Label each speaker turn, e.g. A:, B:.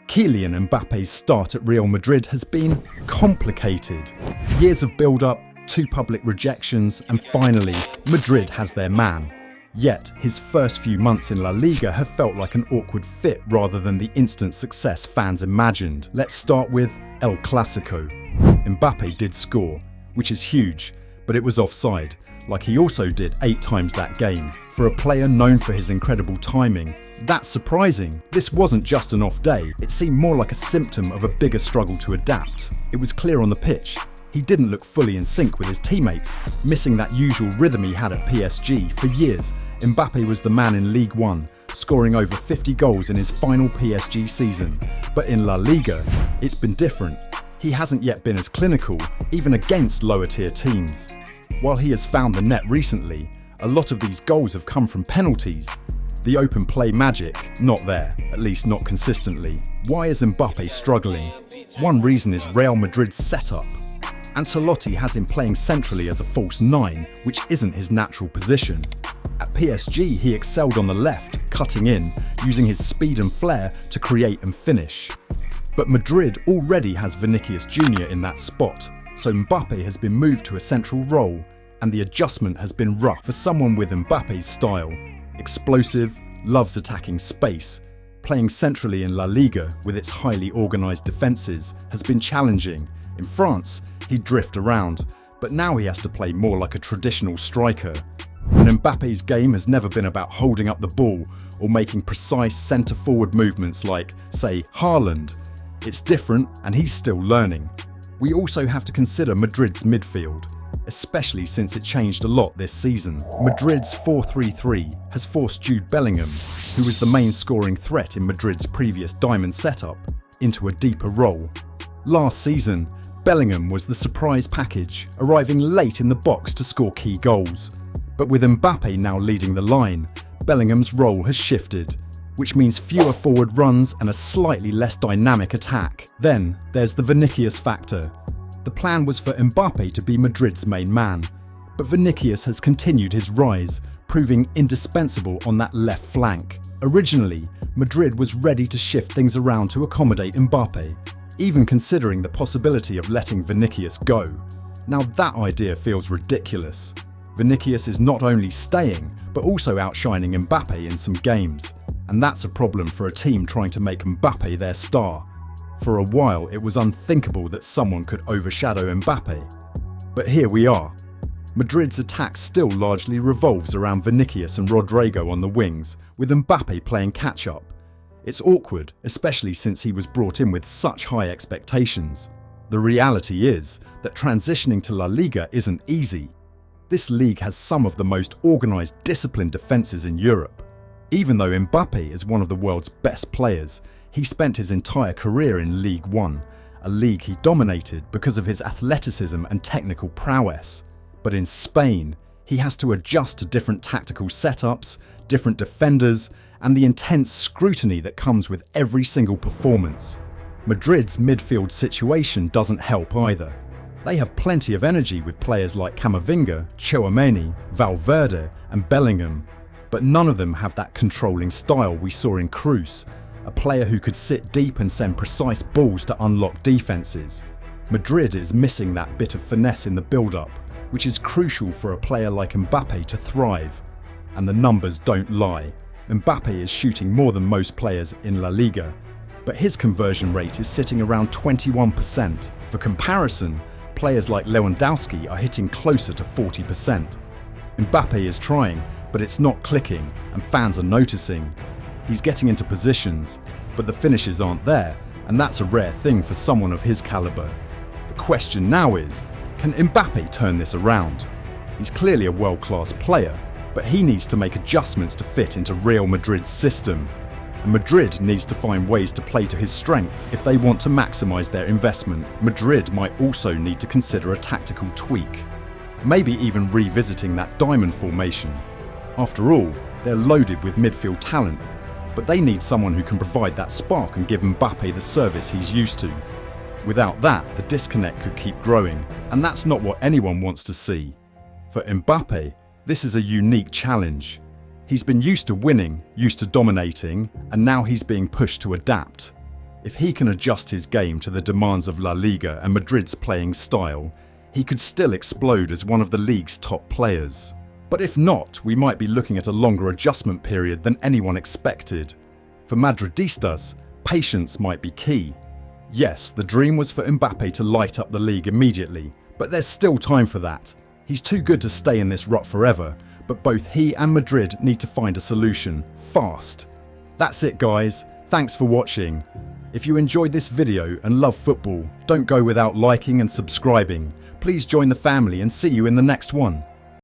A: Kylian Mbappe's start at Real Madrid has been complicated. Years of build-up, 2 public rejections, and finally, Madrid has their man. Yet, his first few months in La Liga have felt like an awkward fit rather than the instant success fans imagined. Let's start with El Clasico. Mbappe did score, which is huge, but it was offside, like he also did 8 times that game. For a player known for his incredible timing, that's surprising. This wasn't just an off day, it seemed more like a symptom of a bigger struggle to adapt. It was clear on the pitch. He didn't look fully in sync with his teammates, missing that usual rhythm he had at PSG. For years, Mbappe was the man in Ligue 1, scoring over 50 goals in his final PSG season. But in La Liga, it's been different. He hasn't yet been as clinical, even against lower-tier teams. While he has found the net recently, a lot of these goals have come from penalties. The open play magic, not there, at least not consistently. Why is Mbappe struggling? One reason is Real Madrid's setup. Ancelotti has him playing centrally as a false 9, which isn't his natural position. At PSG, he excelled on the left, cutting in, using his speed and flair to create and finish. But Madrid already has Vinicius Jr. in that spot, so Mbappe has been moved to a central role, and the adjustment has been rough for someone with Mbappe's style. Explosive, loves attacking space. Playing centrally in La Liga with its highly organised defences has been challenging. In France, he'd drift around, but now he has to play more like a traditional striker. And Mbappe's game has never been about holding up the ball or making precise centre-forward movements like, say, Haaland. It's different, and he's still learning. We also have to consider Madrid's midfield, especially since it changed a lot this season. Madrid's 4-3-3 has forced Jude Bellingham, who was the main scoring threat in Madrid's previous diamond setup, into a deeper role. Last season, Bellingham was the surprise package, arriving late in the box to score key goals. But with Mbappe now leading the line, Bellingham's role has shifted, which means fewer forward runs and a slightly less dynamic attack. Then there's the Vinicius factor. The plan was for Mbappe to be Madrid's main man, but Vinicius has continued his rise, proving indispensable on that left flank. Originally, Madrid was ready to shift things around to accommodate Mbappe, even considering the possibility of letting Vinicius go. Now that idea feels ridiculous. Vinicius is not only staying, but also outshining Mbappe in some games. And that's a problem for a team trying to make Mbappe their star. For a while, it was unthinkable that someone could overshadow Mbappe. But here we are. Madrid's attack still largely revolves around Vinicius and Rodrigo on the wings, with Mbappe playing catch-up. It's awkward, especially since he was brought in with such high expectations. The reality is that transitioning to La Liga isn't easy. This league has some of the most organised, disciplined defences in Europe. Even though Mbappe is one of the world's best players, he spent his entire career in Ligue 1, a league he dominated because of his athleticism and technical prowess. But in Spain, he has to adjust to different tactical setups, different defenders, and the intense scrutiny that comes with every single performance. Madrid's midfield situation doesn't help either. They have plenty of energy with players like Camavinga, Tchouaméni, Valverde, and Bellingham, but none of them have that controlling style we saw in Kroos, a player who could sit deep and send precise balls to unlock defences. Madrid is missing that bit of finesse in the build-up, which is crucial for a player like Mbappe to thrive. And the numbers don't lie. Mbappe is shooting more than most players in La Liga, but his conversion rate is sitting around 21%. For comparison, players like Lewandowski are hitting closer to 40%. Mbappe is trying, but it's not clicking, and fans are noticing. He's getting into positions, but the finishes aren't there, and that's a rare thing for someone of his calibre. The question now is, can Mbappe turn this around? He's clearly a world-class player, but he needs to make adjustments to fit into Real Madrid's system. And Madrid needs to find ways to play to his strengths if they want to maximise their investment. Madrid might also need to consider a tactical tweak, maybe even revisiting that diamond formation. After all, they're loaded with midfield talent, but they need someone who can provide that spark and give Mbappe the service he's used to. Without that, the disconnect could keep growing, and that's not what anyone wants to see. For Mbappe, this is a unique challenge. He's been used to winning, used to dominating, and now he's being pushed to adapt. If he can adjust his game to the demands of La Liga and Madrid's playing style, he could still explode as one of the league's top players. But if not, we might be looking at a longer adjustment period than anyone expected. For Madridistas, patience might be key. Yes, the dream was for Mbappe to light up the league immediately, but there's still time for that. He's too good to stay in this rut forever, but both he and Madrid need to find a solution, fast. That's it guys, thanks for watching. If you enjoyed this video and love football, don't go without liking and subscribing. Please join the family and see you in the next one.